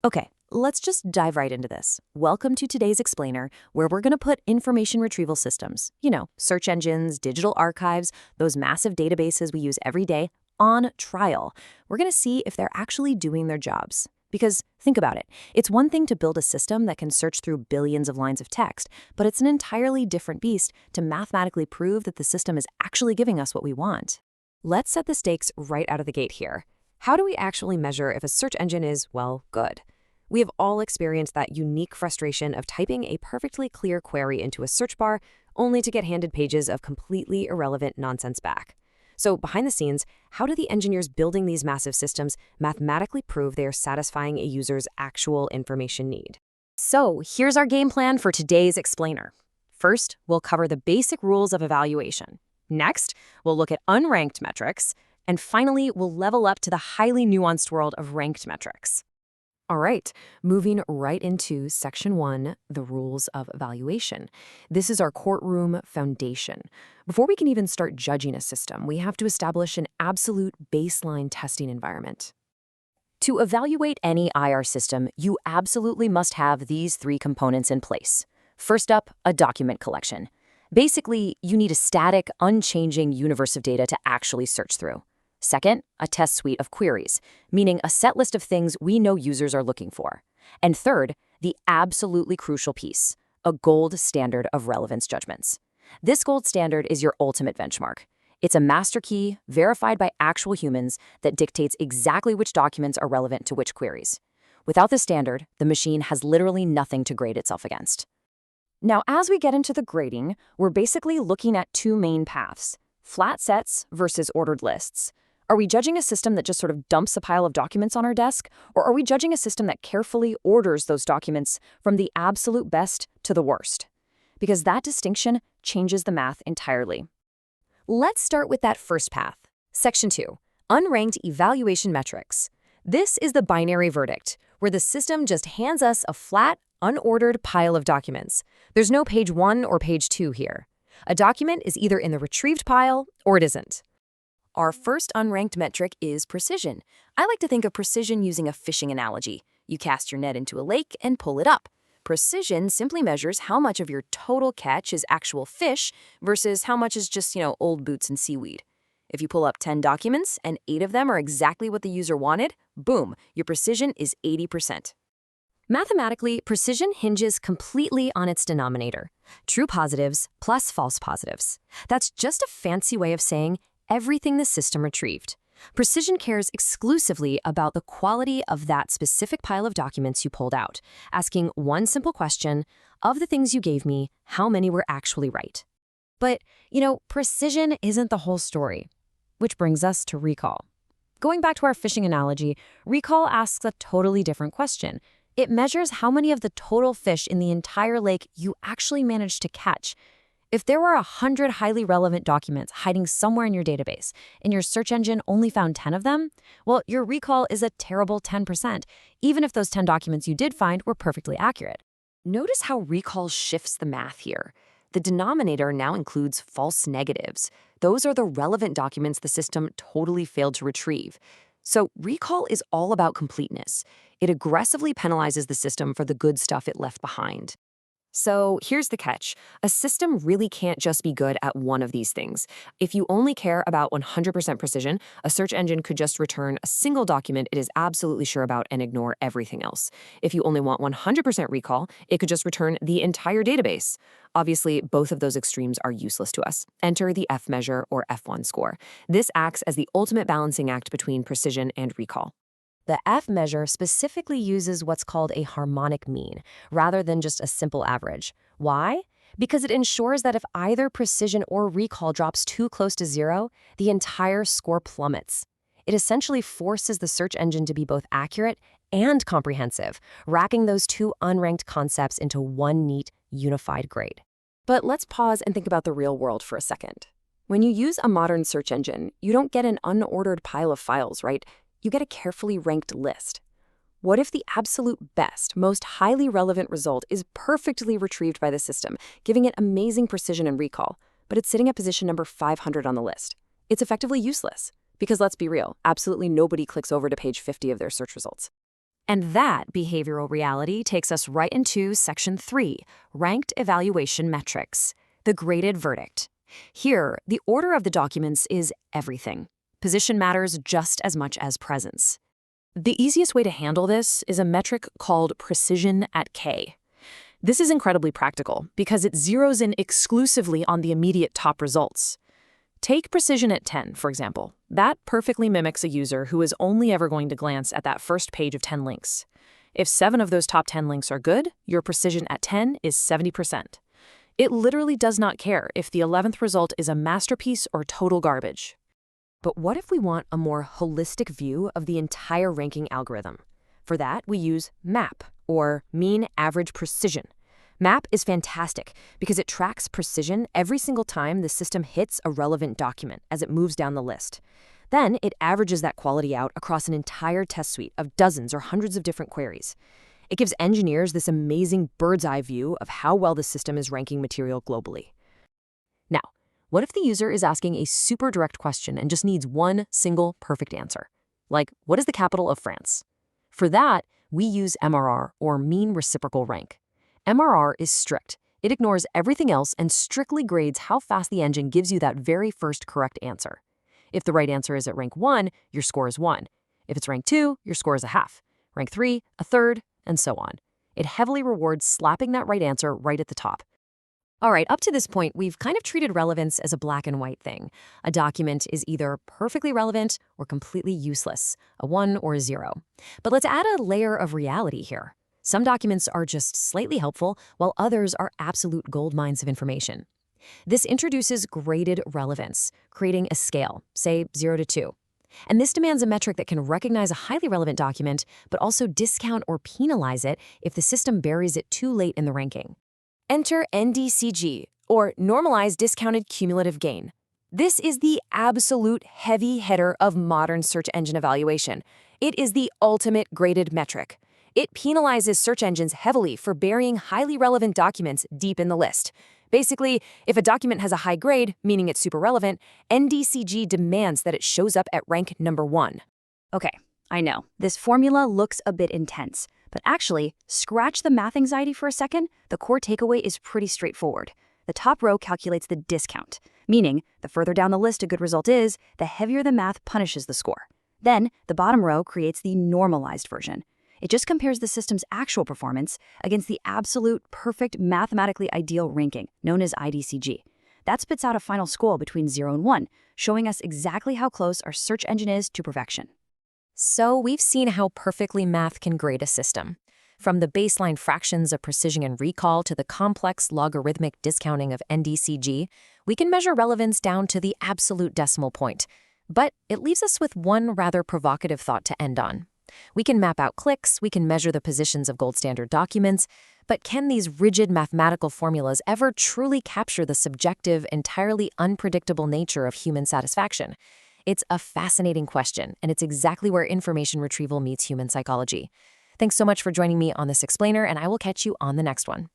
Okay, let's just dive right into this. Welcome to today's explainer, where we're going to put information retrieval systems, search engines, digital archives, those massive databases we use every day, on trial. We're going to see if they're actually doing their jobs. Because think about it. It's one thing to build a system that can search through billions of lines of text, but it's an entirely different beast to mathematically prove that the system is actually giving us what we want. Let's set the stakes right out of the gate here. How do we actually measure if a search engine is, well, good? We have all experienced that unique frustration of typing a perfectly clear query into a search bar only to get handed pages of completely irrelevant nonsense back. So behind the scenes, how do the engineers building these massive systems mathematically prove they are satisfying a user's actual information need? So here's our game plan for today's explainer. First, we'll cover the basic rules of evaluation. Next, we'll look at unranked metrics. And finally, we'll level up to the highly nuanced world of ranked metrics. All right, moving right into Section 1, the rules of evaluation. This is our courtroom foundation. Before we can even start judging a system, we have to establish an absolute baseline testing environment. To evaluate any IR system, you absolutely must have these three components in place. First up, a document collection. Basically, you need a static, unchanging universe of data to actually search through. Second, a test suite of queries, meaning a set list of things we know users are looking for. And third, the absolutely crucial piece, a gold standard of relevance judgments. This gold standard is your ultimate benchmark. It's a master key, verified by actual humans, that dictates exactly which documents are relevant to which queries. Without this standard, the machine has literally nothing to grade itself against. Now, as we get into the grading, we're basically looking at two main paths: flat sets versus ordered lists. Are we judging a system that just sort of dumps a pile of documents on our desk, or are we judging a system that carefully orders those documents from the absolute best to the worst? Because that distinction changes the math entirely. Let's start with that first path. Section 2, unranked evaluation metrics. This is the binary verdict, where the system just hands us a flat, unordered pile of documents. There's no page 1 or page 2 here. A document is either in the retrieved pile or it isn't. Our first unranked metric is precision. I like to think of precision using a fishing analogy. You cast your net into a lake and pull it up. Precision simply measures how much of your total catch is actual fish versus how much is just, old boots and seaweed. If you pull up 10 documents and 8 of them are exactly what the user wanted, boom, your precision is 80%. Mathematically, precision hinges completely on its denominator: true positives plus false positives. That's just a fancy way of saying everything the system retrieved. Precision cares exclusively about the quality of that specific pile of documents you pulled out, asking one simple question: of the things you gave me, how many were actually right? But, precision isn't the whole story. Which brings us to recall. Going back to our fishing analogy, recall asks a totally different question. It measures how many of the total fish in the entire lake you actually managed to catch. If there were 100 highly relevant documents hiding somewhere in your database, and your search engine only found 10 of them, well, your recall is a terrible 10%, even if those 10 documents you did find were perfectly accurate. Notice how recall shifts the math here. The denominator now includes false negatives. Those are the relevant documents the system totally failed to retrieve. So recall is all about completeness. It aggressively penalizes the system for the good stuff it left behind. So here's the catch. A system really can't just be good at one of these things. If you only care about 100% precision, a search engine could just return a single document it is absolutely sure about and ignore everything else. If you only want 100% recall, it could just return the entire database. Obviously, both of those extremes are useless to us. Enter the F measure or F1 score. This acts as the ultimate balancing act between precision and recall. The F measure specifically uses what's called a harmonic mean, rather than just a simple average. Why? Because it ensures that if either precision or recall drops too close to zero, the entire score plummets. It essentially forces the search engine to be both accurate and comprehensive, racking those two unranked concepts into one neat, unified grade. But let's pause and think about the real world for a second. When you use a modern search engine, you don't get an unordered pile of files, right? You get a carefully ranked list. What if the absolute best, most highly relevant result is perfectly retrieved by the system, giving it amazing precision and recall, but it's sitting at position number 500 on the list? It's effectively useless, because let's be real, absolutely nobody clicks over to page 50 of their search results. And that behavioral reality takes us right into Section 3, Ranked Evaluation Metrics, the graded verdict. Here, the order of the documents is everything. Position matters just as much as presence. The easiest way to handle this is a metric called precision at K. This is incredibly practical because it zeroes in exclusively on the immediate top results. Take precision at 10, for example. That perfectly mimics a user who is only ever going to glance at that first page of 10 links. If 7 of those top 10 links are good, your precision at 10 is 70%. It literally does not care if the 11th result is a masterpiece or total garbage. But what if we want a more holistic view of the entire ranking algorithm? For that, we use MAP, or Mean Average Precision. MAP is fantastic because it tracks precision every single time the system hits a relevant document as it moves down the list. Then it averages that quality out across an entire test suite of dozens or hundreds of different queries. It gives engineers this amazing bird's-eye view of how well the system is ranking material globally. Now, what if the user is asking a super direct question and just needs one single perfect answer? Like, what is the capital of France? For that, we use MRR, or Mean Reciprocal Rank. MRR is strict. It ignores everything else and strictly grades how fast the engine gives you that very first correct answer. If the right answer is at rank 1, your score is 1. If it's rank 2, your score is a half. Rank 3, a third, and so on. It heavily rewards slapping that right answer right at the top. All right, up to this point, we've kind of treated relevance as a black and white thing. A document is either perfectly relevant or completely useless, a 1 or a 0. But let's add a layer of reality here. Some documents are just slightly helpful, while others are absolute gold mines of information. This introduces graded relevance, creating a scale, say 0 to 2. And this demands a metric that can recognize a highly relevant document, but also discount or penalize it if the system buries it too late in the ranking. Enter NDCG, or Normalized Discounted Cumulative Gain. This is the absolute heavy hitter of modern search engine evaluation. It is the ultimate graded metric. It penalizes search engines heavily for burying highly relevant documents deep in the list. Basically, if a document has a high grade, meaning it's super relevant, NDCG demands that it shows up at rank number 1. Okay, I know, this formula looks a bit intense, but actually, scratch the math anxiety for a second. The core takeaway is pretty straightforward. The top row calculates the discount, meaning the further down the list a good result is, the heavier the math punishes the score. Then, the bottom row creates the normalized version. It just compares the system's actual performance against the absolute perfect mathematically ideal ranking, known as IDCG. That spits out a final score between 0 and 1, showing us exactly how close our search engine is to perfection. So we've seen how perfectly math can grade a system. From the baseline fractions of precision and recall to the complex logarithmic discounting of NDCG, we can measure relevance down to the absolute decimal point. But it leaves us with one rather provocative thought to end on. We can map out clicks, we can measure the positions of gold standard documents, but can these rigid mathematical formulas ever truly capture the subjective, entirely unpredictable nature of human satisfaction? It's a fascinating question, and it's exactly where information retrieval meets human psychology. Thanks so much for joining me on this explainer, and I will catch you on the next one.